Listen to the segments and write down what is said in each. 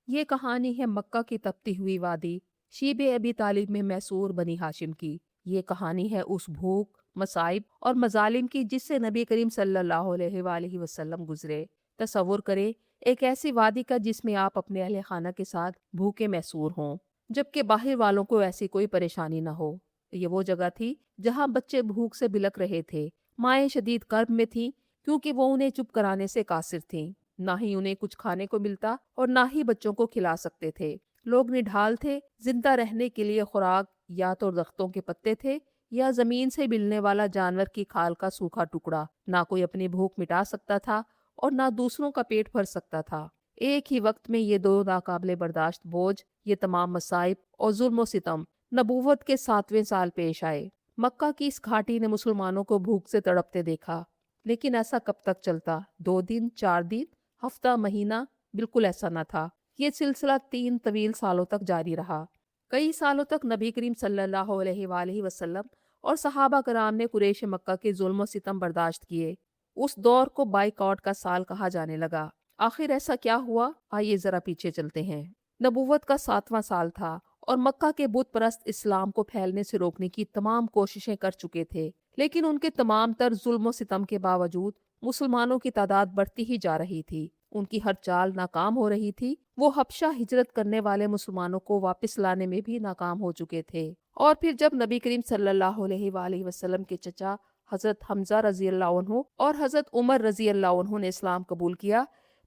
یہ کہانی ہے مکہ کی تپتی ہوئی وادی شیب ابی طالب میں میسور بنی ہاشم کی۔ یہ کہانی ہے اس بھوک، مصائب اور مظالم کی جس سے نبی کریم صلی اللہ علیہ وآلہ وسلم گزرے۔ تصور کریں ایک ایسی وادی کا جس میں آپ اپنے اہل خانہ کے ساتھ بھوکے میسور ہوں، جبکہ باہر والوں کو ایسی کوئی پریشانی نہ ہو۔ یہ وہ جگہ تھی جہاں بچے بھوک سے بلک رہے تھے، مائیں شدید کرب میں تھیں کیونکہ وہ انہیں چپ کرانے سے قاصر تھیں۔ نہ ہی انہیں کچھ کھانے کو ملتا اور نہ ہی بچوں کو کھلا سکتے تھے۔ لوگ نڈھال تھے، زندہ رہنے کے لیے خوراک یا تو درختوں کے پتے تھے یا زمین سے ملنے والا جانور کی کھال کا سوکھا ٹکڑا۔ نہ کوئی اپنی بھوک مٹا سکتا تھا اور نہ دوسروں کا پیٹ بھر سکتا تھا۔ ایک ہی وقت میں یہ دو ناقابل برداشت بوجھ، یہ تمام مصائب اور ظلم و ستم نبوت کے 7ویں سال پیش آئے۔ مکہ کی اس گھاٹی نے مسلمانوں کو بھوک سے تڑپتے دیکھا، لیکن ایسا کب تک چلتا؟ 2 دن، 4 دن، ہفتہ، مہینہ؟ بالکل ایسا نہ تھا۔ یہ سلسلہ 3 طویل سالوں تک جاری رہا۔ کئی سالوں تک نبی کریم صلی اللہ علیہ وآلہ وسلم اور صحابہ کرام نے قریش مکہ کے ظلم و ستم برداشت کیے۔ اس دور کو بائیکاٹ کا سال کہا جانے لگا۔ آخر ایسا کیا ہوا؟ آئیے ذرا پیچھے چلتے ہیں۔ نبوت کا 7واں سال تھا اور مکہ کے بت پرست اسلام کو پھیلنے سے روکنے کی تمام کوششیں کر چکے تھے، لیکن ان کے تمام تر ظلم و ستم کے باوجود مسلمانوں کی تعداد بڑھتی ہی جا رہی تھی۔ ان کی ہر چال ناکام ہو رہی تھی۔ وہ حبشہ ہجرت کرنے والے مسلمانوں کو واپس لانے میں بھی ناکام ہو چکے تھے۔ اور پھر جب نبی کریم صلی اللہ علیہ وآلہ وسلم کے چچا حضرت حمزہ رضی اللہ عنہ اور حضرت عمر رضی اللہ عنہ نے اسلام قبول کیا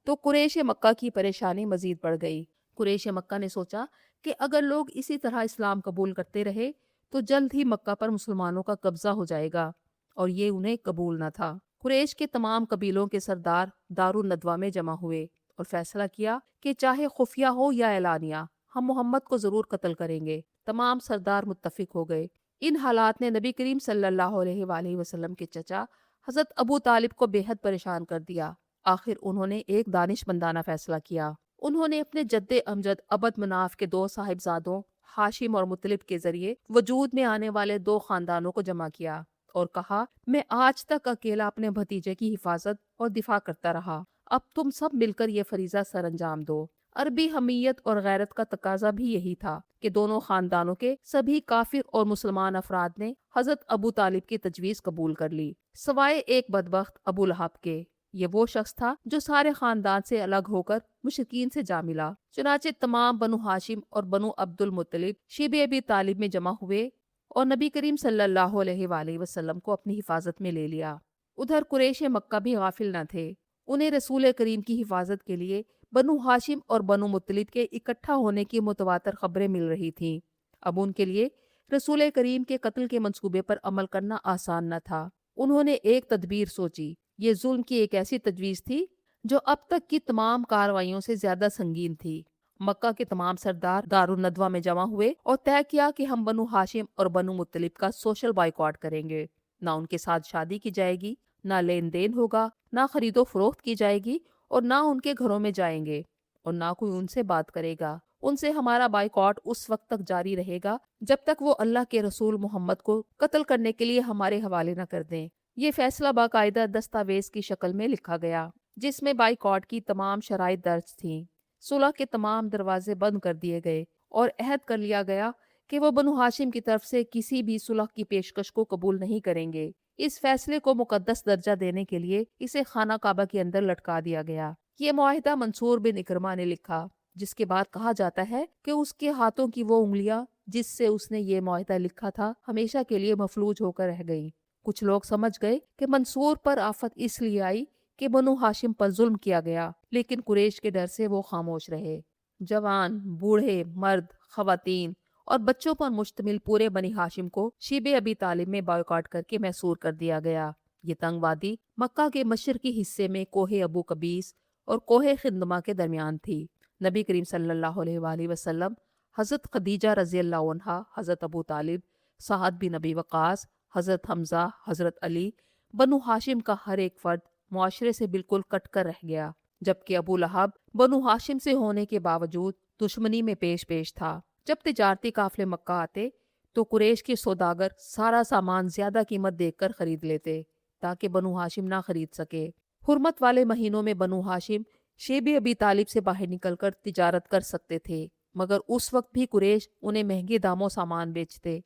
تو قریش مکہ کی پریشانی مزید بڑھ گئی۔ قریش مکہ نے سوچا کہ اگر لوگ اسی طرح اسلام قبول کرتے رہے تو جلد ہی مکہ پر مسلمانوں کا قبضہ ہو جائے گا، اور یہ انہیں قبول نہ تھا۔ قریش کے تمام قبیلوں کے سردار دارالندوہ میں جمع ہوئے اور فیصلہ کیا کہ چاہے خفیہ ہو یا اعلانیہ، ہم محمد کو ضرور قتل کریں گے۔ تمام سردار متفق ہو گئے۔ ان حالات نے نبی کریم صلی اللہ علیہ وآلہ وسلم کے چچا حضرت ابو طالب کو بے حد پریشان کر دیا۔ آخر انہوں نے ایک دانش مندانہ فیصلہ کیا۔ انہوں نے اپنے جد امجد عبد مناف کے 2 صاحبزادوں ہاشم اور مطلب کے ذریعے وجود میں آنے والے 2 خاندانوں کو جمع کیا اور کہا، میں آج تک اکیلا اپنے بھتیجے کی حفاظت اور دفاع کرتا رہا، اب تم سب مل کر یہ فریضہ سر انجام دو۔ عربی حمیت اور غیرت کا تقاضا بھی یہی تھا کہ دونوں خاندانوں کے سبھی کافر اور مسلمان افراد نے حضرت ابو طالب کی تجویز قبول کر لی، سوائے ایک بدبخت ابو لہب کے۔ یہ وہ شخص تھا جو سارے خاندان سے الگ ہو کر مشرکین سے جا ملا۔ چنانچہ تمام بنو ہاشم اور بنو عبد المطلب شیب ابی طالب میں جمع ہوئے اور نبی کریم صلی اللہ علیہ وآلہ وسلم کو اپنی حفاظت میں لے لیا۔ ادھر قریش مکہ بھی غافل نہ تھے۔ انہیں رسول کریم کی حفاظت کے لیے بنو ہاشم اور بنو مطلب کے اکٹھا ہونے کی متواتر خبریں مل رہی تھیں۔ اب ان کے لیے رسول کریم کے قتل کے منصوبے پر عمل کرنا آسان نہ تھا۔ انہوں نے ایک تدبیر سوچی۔ یہ ظلم کی ایک ایسی تجویز تھی جو اب تک کی تمام کارروائیوں سے زیادہ سنگین تھی۔ مکہ کے تمام سردار دارالندوہ میں جمع ہوئے اور طے کیا کہ ہم بنو ہاشم اور بنو مطلب کا سوشل بائیکاٹ کریں گے۔ نہ ان کے ساتھ شادی کی جائے گی، نہ لین دین ہوگا، نہ خرید و فروخت کی جائے گی، اور نہ ان کے گھروں میں جائیں گے، اور نہ کوئی ان سے بات کرے گا۔ ان سے ہمارا بائیکاٹ اس وقت تک جاری رہے گا جب تک وہ اللہ کے رسول محمد کو قتل کرنے کے لیے ہمارے حوالے نہ کر دیں۔ یہ فیصلہ باقاعدہ دستاویز کی شکل میں لکھا گیا جس میں بائیکاٹ کی تمام شرائط درج تھیں۔ صلح کے تمام دروازے بند کر دیے گئے اور عہد کر لیا گیا کہ وہ بنو ہاشم کی طرف سے کسی بھی صلح کی پیشکش کو قبول نہیں کریں گے۔ اس فیصلے کو مقدس درجہ دینے کے لیے اسے خانہ کعبہ کے اندر لٹکا دیا گیا۔ یہ معاہدہ منصور بن اکرمہ نے لکھا، جس کے بعد کہا جاتا ہے کہ اس کے ہاتھوں کی وہ انگلیاں جس سے اس نے یہ معاہدہ لکھا تھا ہمیشہ کے لیے مفلوج ہو کر رہ گئیں۔ کچھ لوگ سمجھ گئے کہ منصور پر آفت اس لیے آئی کہ بنو ہاشم پر ظلم کیا گیا، لیکن قریش کے ڈر سے وہ خاموش رہے۔ جوان، بوڑھے، مرد، خواتین اور بچوں پر مشتمل پورے بنی ہاشم کو شیب ابی طالب میں بائیکاٹ کر کے محصور کر دیا گیا۔ یہ تنگ وادی مکہ کے مشرقی حصے میں کوہ ابو قبیس اور کوہ خندمہ کے درمیان تھی۔ نبی کریم صلی اللہ علیہ وآلہ وسلم، حضرت خدیجہ رضی اللہ عنہا، حضرت ابو طالب، سعد بن نبی وقاص، حضرت حمزہ، حضرت علی، بنو ہاشم کا ہر ایک فرد معاشرے سے بالکل کٹ کر رہ گیا، جبکہ ابو لہب بنو ہاشم سے ہونے کے باوجود دشمنی میں پیش تھا۔ جب تجارتی قافلے مکہ آتے تو قریش کے سوداگر سارا سامان زیادہ قیمت دیکھ کر خرید لیتے تاکہ بنو ہاشم نہ خرید سکے۔ حرمت والے مہینوں میں بنو ہاشم شیب ابی طالب سے باہر نکل کر تجارت کر سکتے تھے، مگر اس وقت بھی قریش انہیں مہنگے داموں سامان بیچتے۔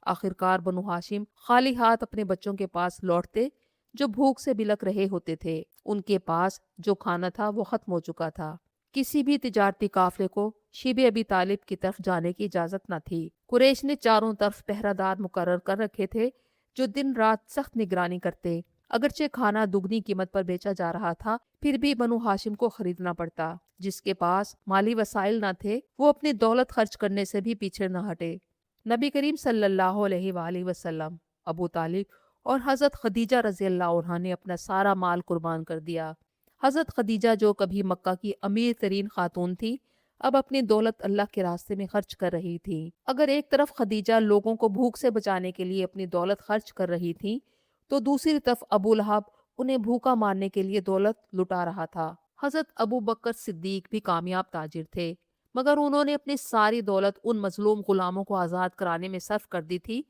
آخرکار بنو ہاشم خالی ہاتھ اپنے بچوں کے پاس لوٹتے جو بھوک سے بلک رہے ہوتے تھے۔ ان کے پاس جو کھانا تھا وہ ختم ہو چکا تھا۔ کسی بھی تجارتی قافلے کو شیب ابی طالب کی طرف جانے کی اجازت نہ تھی۔ قریش نے چاروں طرف پہرہ دار مقرر کر رکھے تھے جو دن رات سخت نگرانی کرتے۔ اگرچہ کھانا دگنی قیمت پر بیچا جا رہا تھا، پھر بھی بنو ہاشم کو خریدنا پڑتا۔ جس کے پاس مالی وسائل نہ تھے وہ اپنی دولت خرچ کرنے سے بھی پیچھے نہ ہٹے۔ نبی کریم صلی اللہ علیہ وآلہ وسلم، ابو طالب اور حضرت خدیجہ رضی اللہ عنہا نے اپنا سارا مال قربان کر دیا۔ حضرت خدیجہ جو کبھی مکہ کی امیر ترین خاتون تھی، اب اپنی دولت اللہ کے راستے میں خرچ کر رہی تھی۔ اگر ایک طرف خدیجہ لوگوں کو بھوک سے بچانے کے لیے اپنی دولت خرچ کر رہی تھی، تو دوسری طرف ابو لہب انہیں بھوکا مارنے کے لیے دولت لٹا رہا تھا۔ حضرت ابو بکر صدیق بھی کامیاب تاجر تھے، مگر انہوں نے اپنی ساری دولت ان مظلوم غلاموں کو آزاد کرانے میں صرف کر دی تھی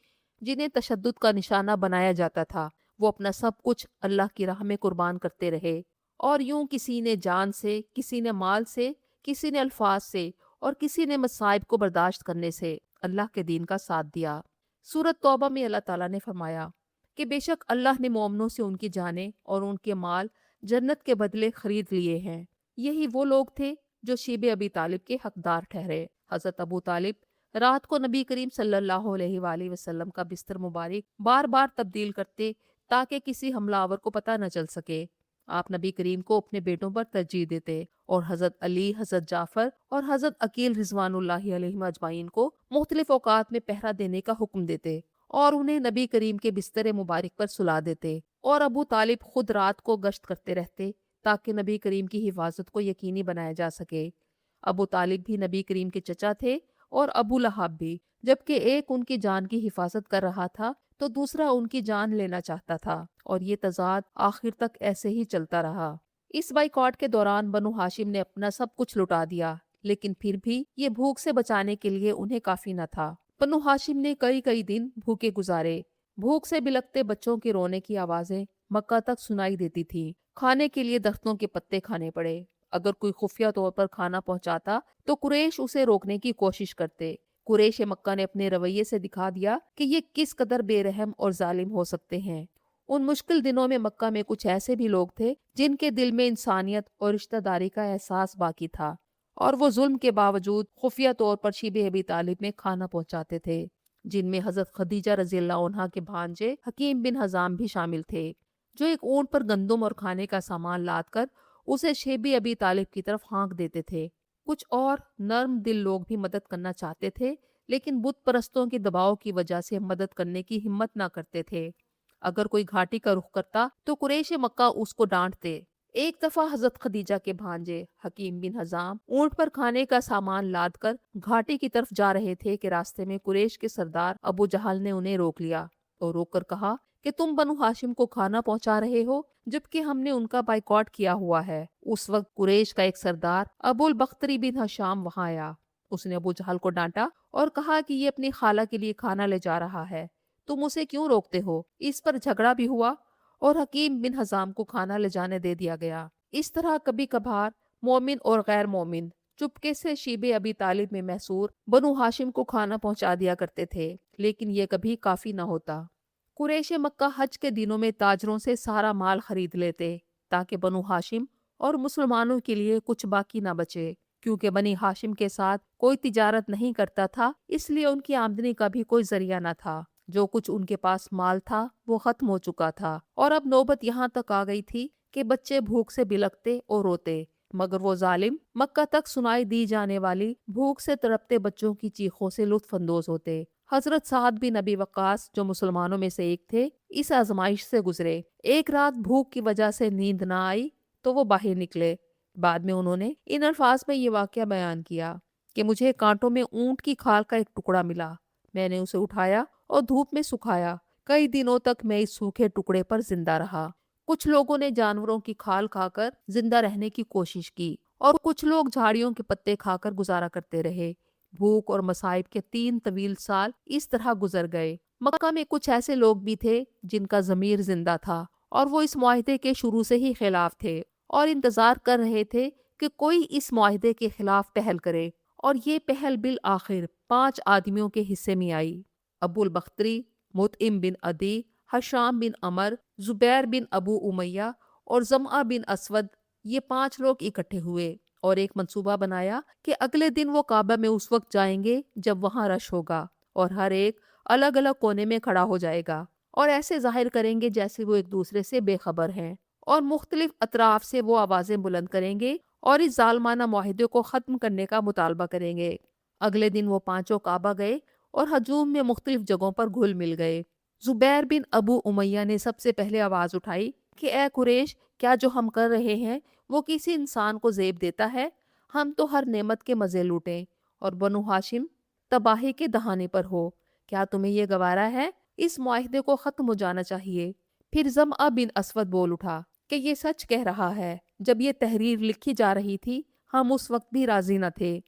جنہیں تشدد کا نشانہ بنایا جاتا تھا۔ وہ اپنا سب کچھ اللہ کی راہ میں قربان کرتے رہے، اور یوں کسی نے جان سے، کسی نے مال سے، کسی نے الفاظ سے، اور کسی نے مصائب کو برداشت کرنے سے اللہ کے دین کا ساتھ دیا۔ سورۃ توبہ میں اللہ تعالیٰ نے فرمایا کہ بے شک اللہ نے مومنوں سے ان کی جانیں اور ان کے مال جنت کے بدلے خرید لیے ہیں۔ یہی وہ لوگ تھے جو شیب ابی طالب کے حقدار ٹھہرے۔ حضرت ابو طالب رات کو نبی کریم صلی اللہ علیہ وآلہ وسلم کا بستر مبارک بار بار تبدیل کرتے تاکہ کسی حملہ آور کو پتہ نہ چل سکے۔ آپ نبی کریم کو اپنے بیٹوں پر ترجیح دیتے اور حضرت علی، حضرت جعفر اور حضرت عقیل رضوان اللہ علیہم اجمعین کو مختلف اوقات میں پہرہ دینے کا حکم دیتے اور انہیں نبی کریم کے بستر مبارک پر سلا دیتے، اور ابو طالب خود رات کو گشت کرتے رہتے تاکہ نبی کریم کی حفاظت کو یقینی بنایا جا سکے۔ ابو طالب بھی نبی کریم کے چچا تھے اور ابو لہب بھی، جبکہ ایک ان کی جان کی حفاظت کر رہا تھا تو دوسرا ان کی جان لینا چاہتا تھا، اور یہ تضاد آخر تک ایسے ہی چلتا رہا۔ اس بائیکاٹ کے دوران بنو ہاشم نے اپنا سب کچھ لٹا دیا، لیکن پھر بھی یہ بھوک سے بچانے کے لیے انہیں کافی نہ تھا۔ بنو ہاشم نے کئی دن بھوکے گزارے۔ بھوک سے بلکتے بچوں کے رونے کی آوازیں مکہ تک سنائی دیتی تھی۔ کھانے کے لیے درختوں کے پتے کھانے پڑے۔ اگر کوئی خفیہ طور پر کھانا پہنچاتا تو قریش اسے روکنے کی کوشش کرتے۔ قریش مکہ نے اپنے رویے سے دکھا دیا کہ یہ کس قدر بے رحم اور ظالم ہو سکتے ہیں۔ ان مشکل دنوں میں مکہ میں کچھ ایسے بھی لوگ تھے جن کے دل میں انسانیت اور رشتہ داری کا احساس باقی تھا، اور وہ ظلم کے باوجود خفیہ طور پر شیب ابی طالب میں کھانا پہنچاتے تھے، جن میں حضرت خدیجہ رضی اللہ عنہا کے بھانجے حکیم بن حزام بھی شامل تھے، جو ایک اونٹ پر گندم اور کھانے کا سامان لاد کر اسے شیب ابی طالب کی طرف ہانک دیتے تھے۔ کچھ اور نرم دل لوگ بھی مدد کرنا چاہتے تھے، لیکن بت پرستوں کے دباؤ کی وجہ سے مدد کرنے کی ہمت نہ کرتے تھے۔ اگر کوئی گھاٹی کا رخ کرتا تو قریش مکہ اس کو ڈانٹتے۔ ایک دفعہ حضرت خدیجہ کے بھانجے حکیم بن حزام اونٹ پر کھانے کا سامان لاد کر گھاٹی کی طرف جا رہے تھے کہ راستے میں قریش کے سردار ابو جہل نے انہیں روک لیا اور روک کر کہا کہ تم بنو ہاشم کو کھانا پہنچا رہے ہو جبکہ ہم نے ان کا بائیکاٹ کیا ہوا ہے۔ اس وقت قریش کا ایک سردار ابو البختری بن ہشام وہاں آیا۔ اس نے ابو جہل کو ڈانٹا اور کہا کہ یہ اپنی خالہ کے لیے کھانا لے جا رہا ہے، تم اسے کیوں روکتے ہو؟ اس پر جھگڑا بھی ہوا اور حکیم بن حزام کو کھانا لے جانے دے دیا گیا۔ اس طرح کبھی کبھار مومن اور غیر مومن چپکے سے شیب ابی طالب میں محصور بنو ہاشم کو کھانا پہنچا دیا کرتے تھے، لیکن یہ کبھی کافی نہ ہوتا۔ قریش مکہ حج کے دنوں میں تاجروں سے سارا مال خرید لیتے تاکہ بنو ہاشم اور مسلمانوں کے لیے کچھ باقی نہ بچے۔ کیونکہ بنی ہاشم کے ساتھ کوئی تجارت نہیں کرتا تھا، اس لیے ان کی آمدنی کا بھی کوئی ذریعہ نہ تھا۔ جو کچھ ان کے پاس مال تھا وہ ختم ہو چکا تھا، اور اب نوبت یہاں تک آ گئی تھی کہ بچے بھوک سے بلکتے اور روتے، مگر وہ ظالم مکہ تک سنائی دی جانے والی بھوک سے تڑپتے بچوں کی چیخوں سے لطف اندوز ہوتے۔ حضرت سعد بن ابی وقاص جو مسلمانوں میں سے ایک تھے، اس آزمائش سے گزرے۔ ایک رات بھوک کی وجہ سے نیند نہ آئی تو وہ باہر نکلے۔ بعد میں انہوں نے ان الفاظ میں یہ واقعہ بیان کیا کہ مجھے کانٹوں میں اونٹ کی کھال کا ایک ٹکڑا ملا، میں نے اسے اٹھایا اور دھوپ میں سکھایا، کئی دنوں تک میں اس سوکھے ٹکڑے پر زندہ رہا۔ کچھ لوگوں نے جانوروں کی کھال کھا کر زندہ رہنے کی کوشش کی اور کچھ لوگ جھاڑیوں کے پتے کھا کر گزارا کرتے رہے۔ بھوک اور مصائب کے 3 طویل سال اس طرح گزر گئے۔ مکہ میں کچھ ایسے لوگ بھی تھے جن کا ضمیر زندہ تھا اور وہ اس معاہدے کے شروع سے ہی خلاف تھے اور انتظار کر رہے تھے کہ کوئی اس معاہدے کے خلاف پہل کرے، اور یہ پہل بالآخر 5 آدمیوں کے حصے میں آئی۔ ابو البختری، مطعم بن عدی، حشام بن عمر، زبیر بن ابو امیہ اور زمعہ بن اسود، یہ 5 لوگ اکٹھے ہوئے اور ایک منصوبہ بنایا کہ اگلے دن وہ کعبہ میں اس وقت جائیں گے جب وہاں رش ہوگا، اور ہر ایک الگ الگ کونے میں کھڑا ہو جائے گا اور ایسے ظاہر کریں گے جیسے وہ ایک دوسرے سے بے خبر ہیں، اور مختلف اطراف سے وہ آوازیں بلند کریں گے اور اس ظالمانہ معاہدے کو ختم کرنے کا مطالبہ کریں گے۔ اگلے دن وہ 5 کعبہ گئے اور ہجوم میں مختلف جگہوں پر گھل مل گئے۔ زبیر بن ابو امیہ نے سب سے پہلے آواز اٹھائی کہ اے قریش، کیا جو ہم کر رہے ہیں وہ کسی انسان کو زیب دیتا ہے؟ ہم تو ہر نعمت کے مزے لوٹیں، اور بنو ہاشم تباہی کے دہانے پر ہو۔ کیا تمہیں یہ گوارا ہے؟ اس معاہدے کو ختم ہو جانا چاہیے۔ پھر زمعہ بن اسود بول اٹھا کہ یہ سچ کہہ رہا ہے، جب یہ تحریر لکھی جا رہی تھی ہم اس وقت بھی راضی نہ تھے۔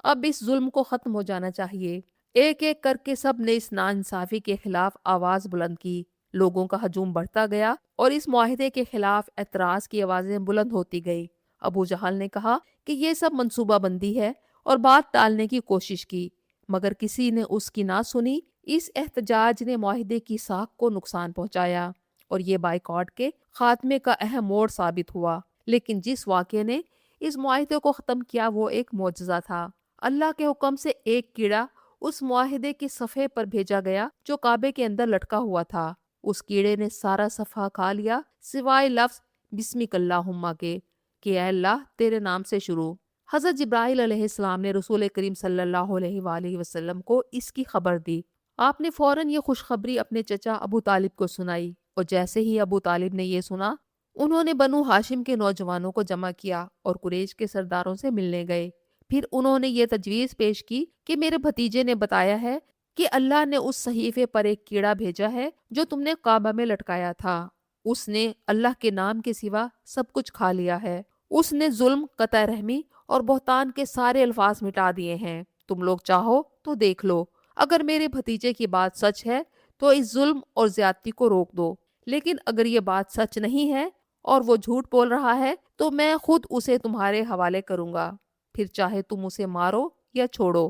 اب اس ظلم کو ختم ہو جانا چاہیے۔ ایک ایک کر کے سب نے اس ناانصافی کے خلاف آواز بلند کی۔ لوگوں کا ہجوم بڑھتا گیا اور اس معاہدے کے خلاف اعتراض کی آوازیں بلند ہوتی گئی۔ ابو جہل نے کہا کہ یہ سب منصوبہ بندی ہے اور بات ٹالنے کی کوشش کی، مگر کسی نے اس کی نہ سنی۔ اس احتجاج نے معاہدے کی ساکھ کو نقصان پہنچایا اور یہ بائیکاٹ کے خاتمے کا اہم موڑ ثابت ہوا۔ لیکن جس واقعے نے اس معاہدے کو ختم کیا وہ ایک معجزہ تھا۔ اللہ کے حکم سے ایک کیڑا اس معاہدے کے صفحے پر بھیجا گیا جو کعبے کے اندر لٹکا ہوا تھا۔ اس کیڑے نے سارا صفحہ کھا لیا سوائے لفظ بسمک اللہم کے، کہ اے اللہ تیرے نام سے شروع۔ حضرت جبرائیل علیہ السلام نے رسول کریم صلی اللہ علیہ وآلہ وسلم کو اس کی خبر دی۔ آپ نے فوراً یہ خوشخبری اپنے چچا ابو طالب کو سنائی، اور جیسے ہی ابو طالب نے یہ سنا، انہوں نے بنو ہاشم کے نوجوانوں کو جمع کیا اور قریش کے سرداروں سے ملنے گئے۔ پھر انہوں نے یہ تجویز پیش کی کہ میرے بھتیجے نے بتایا ہے کہ اللہ نے اس صحیفے پر ایک کیڑا بھیجا ہے جو تم نے کعبہ میں لٹکایا تھا۔ اس نے اللہ کے نام کے سوا سب کچھ کھا لیا ہے۔ اس نے ظلم، قطع رحمی اور بہتان کے سارے الفاظ مٹا دیے ہیں۔ تم لوگ چاہو تو دیکھ لو، اگر میرے بھتیجے کی بات سچ ہے تو اس ظلم اور زیادتی کو روک دو، لیکن اگر یہ بات سچ نہیں ہے اور وہ جھوٹ بول رہا ہے تو میں خود اسے تمہارے حوالے کروں گا۔ پھر چاہے تم اسے مارو یا چھوڑو،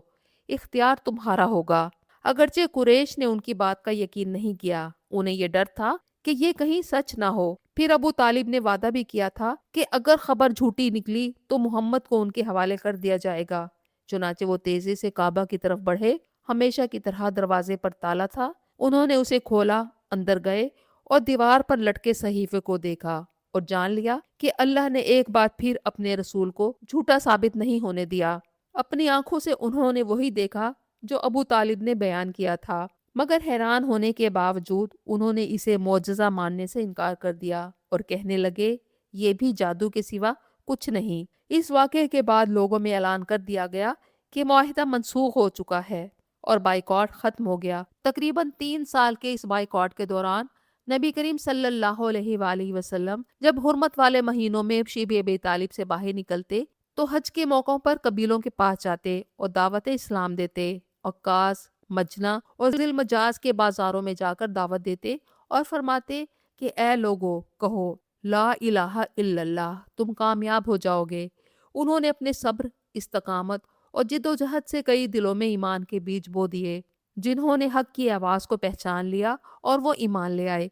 اختیار تمہارا ہوگا۔ اگرچہ قریش نے ان کی بات کا یقین نہیں کیا، انہیں یہ ڈر تھا کہ یہ کہیں سچ نہ ہو۔ پھر ابو طالب نے وعدہ بھی کیا تھا کہ اگر خبر جھوٹی نکلی تو محمد کو ان کے حوالے کر دیا جائے گا۔ چنانچہ وہ تیزی سے کعبہ کی طرف بڑھے۔ ہمیشہ کی طرح دروازے پر تالا تھا۔ انہوں نے اسے کھولا، اندر گئے اور دیوار پر لٹکے صحیفے کو دیکھا اور جان لیا کہ اللہ نے ایک بار پھر اپنے رسول کو جھوٹا ثابت نہیں ہونے دیا۔ اپنی آنکھوں سے انہوں نے وہی دیکھا جو ابو طالب نے بیان کیا تھا، مگر حیران ہونے کے باوجود انہوں نے اسے معجزہ ماننے سے انکار کر دیا اور کہنے لگے یہ بھی جادو کے سوا کچھ نہیں۔ اس واقعے کے بعد لوگوں میں اعلان کر دیا گیا کہ معاہدہ منسوخ ہو چکا ہے اور بائیکاٹ ختم ہو گیا۔ تقریباً 3 سال کے اس بائیکاٹ کے دوران نبی کریم صلی اللہ علیہ وآلہ وسلم جب حرمت والے مہینوں میں شیب ابی طالب سے باہر نکلتے تو حج کے موقعوں پر قبیلوں کے پاس جاتے اور دعوت اسلام دیتے، عکاظ، مجنہ اور ذی المجاز کے بازاروں میں جا کر دعوت دیتے اور فرماتے کہ اے لوگو کہو لا الہ الا اللہ، تم کامیاب ہو جاؤ گے۔ انہوں نے اپنے صبر، استقامت اور جد و جہد سے کئی دلوں میں ایمان کے بیج بو دیے۔ جنہوں نے حق کی آواز کو پہچان لیا اور وہ ایمان لے آئے،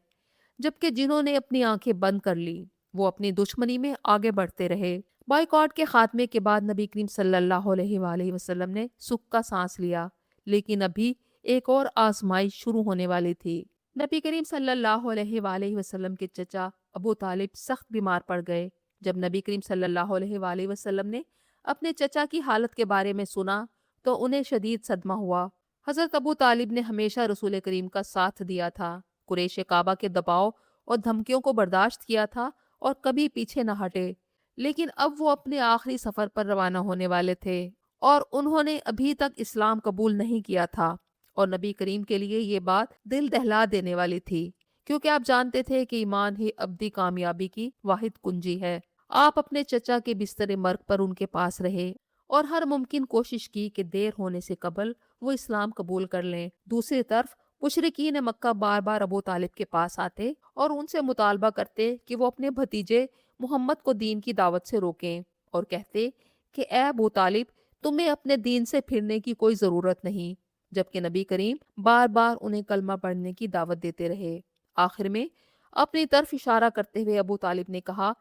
جبکہ جنہوں نے اپنی آنکھیں بند کر لی وہ اپنی دشمنی میں آگے بڑھتے رہے۔ بائیکاٹ کے خاتمے کے بعد نبی کریم صلی اللہ علیہ وآلہ وسلم نے سکھ کا سانس لیا، لیکن ابھی ایک اور آزمائش شروع ہونے والی تھی۔ نبی کریم صلی اللہ علیہ وآلہ وسلم کے چچا ابو طالب سخت بیمار پڑ گئے۔ جب نبی کریم صلی اللہ علیہ وآلہ وسلم نے اپنے چچا کی حالت کے بارے میں سنا تو انہیں شدید صدمہ ہوا۔ حضرت ابو طالب نے ہمیشہ رسول کریم کا ساتھ دیا تھا، قریش کعبہ کے دباؤ اور دھمکیوں کو برداشت کیا تھا اور کبھی پیچھے نہ ہٹے، لیکن اب وہ اپنے آخری سفر پر روانہ ہونے والے تھے اور انہوں نے ابھی تک اسلام قبول نہیں کیا تھا، اور نبی کریم کے لیے یہ بات دل دہلا دینے والی تھی، کیونکہ آپ جانتے تھے کہ ایمان ہی ابدی کامیابی کی واحد کنجی ہے۔ آپ اپنے چچا کے بستر مرگ پر ان کے پاس رہے اور ہر ممکن کوشش کی کہ دیر ہونے سے قبل وہ اسلام قبول کر لیں۔ دوسری طرف مشرکین مکہ بار بار ابو طالب کے پاس آتے اور ان سے مطالبہ کرتے کہ وہ اپنے بھتیجے محمد کو دین کی دعوت سے روکیں اور کہتے کہ اے ابو طالب، تمہیں اپنے دین سے پھرنے کی کوئی ضرورت نہیں، جبکہ نبی کریم بار بار انہیں کلمہ پڑھنے کی دعوت دیتے رہے۔ آخر میں اپنی طرف اشارہ کرتے ہوئے ابو طالب نے کہا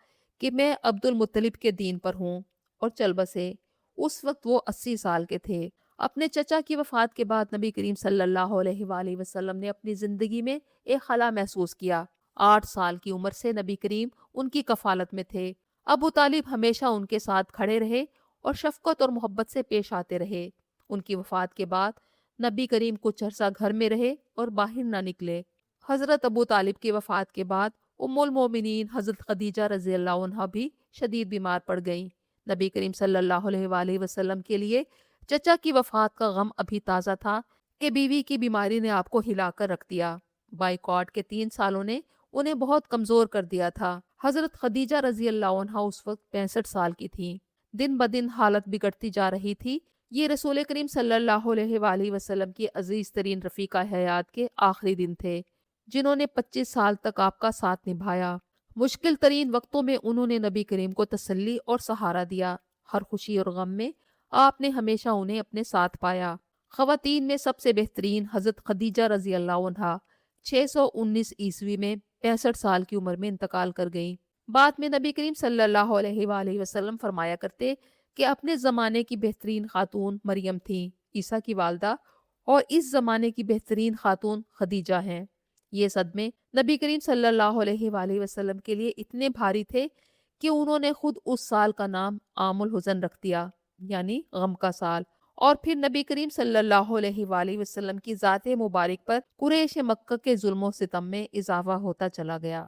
کہ میں عبد المطلب کے دین پر ہوں، اور چل بسے۔ اس وقت وہ 80 سال کے تھے۔ اپنے چچا کی وفات کے بعد نبی کریم صلی اللہ علیہ وآلہ وسلم نے اپنی زندگی میں ایک خلا محسوس کیا۔ 8 سال کی عمر سے نبی کریم ان کی کفالت میں تھے۔ ابو طالب ہمیشہ ان کے ساتھ کھڑے رہے اور شفقت اور محبت سے پیش آتے رہے۔ ان کی وفات کے بعد نبی کریم کچھ عرصہ گھر میں رہے اور باہر نہ نکلے۔ حضرت ابو طالب کی وفات کے بعد ام المومنین حضرت خدیجہ رضی اللہ عنہا بھی شدید بیمار پڑ گئیں۔ نبی کریم صلی اللہ علیہ وآلہ وسلم کے لیے چچا کی وفات کا غم ابھی تازہ تھا کہ بیوی کی بیماری نے آپ کو ہلا کر رکھ دیا۔ بائیکاٹ کے 3 سالوں نے انہیں بہت کمزور کر دیا تھا۔ حضرت خدیجہ رضی اللہ عنہا اس وقت 65 سال کی تھیں۔ دن بدن حالت بگڑتی جا رہی تھی۔ یہ رسول کریم صلی اللہ علیہ وآلہ وسلم کی عزیز ترین رفیقہ حیات کے آخری دن تھے، جنہوں نے 25 سال تک آپ کا ساتھ نبھایا۔ مشکل ترین وقتوں میں انہوں نے نبی کریم کو تسلی اور سہارا دیا۔ ہر خوشی اور غم میں آپ نے ہمیشہ انہیں اپنے ساتھ پایا۔ خواتین میں سب سے بہترین حضرت خدیجہ رضی اللہ عنہا 619 عیسوی میں 65 سال کی عمر میں انتقال کر گئیں۔ بعد میں نبی کریم صلی اللہ علیہ وآلہ وسلم فرمایا کرتے کہ اپنے زمانے کی بہترین خاتون مریم تھیں، عیسیٰ کی والدہ، اور اس زمانے کی بہترین خاتون خدیجہ ہیں۔ یہ صدمے نبی کریم صلی اللہ علیہ وآلہ وسلم کے لیے اتنے بھاری تھے کہ انہوں نے خود اس سال کا نام عام الحزن رکھ دیا، یعنی غم کا سال۔ اور پھر نبی کریم صلی اللہ علیہ وآلہ وسلم کی ذات مبارک پر قریش مکہ کے ظلم و ستم میں اضافہ ہوتا چلا گیا۔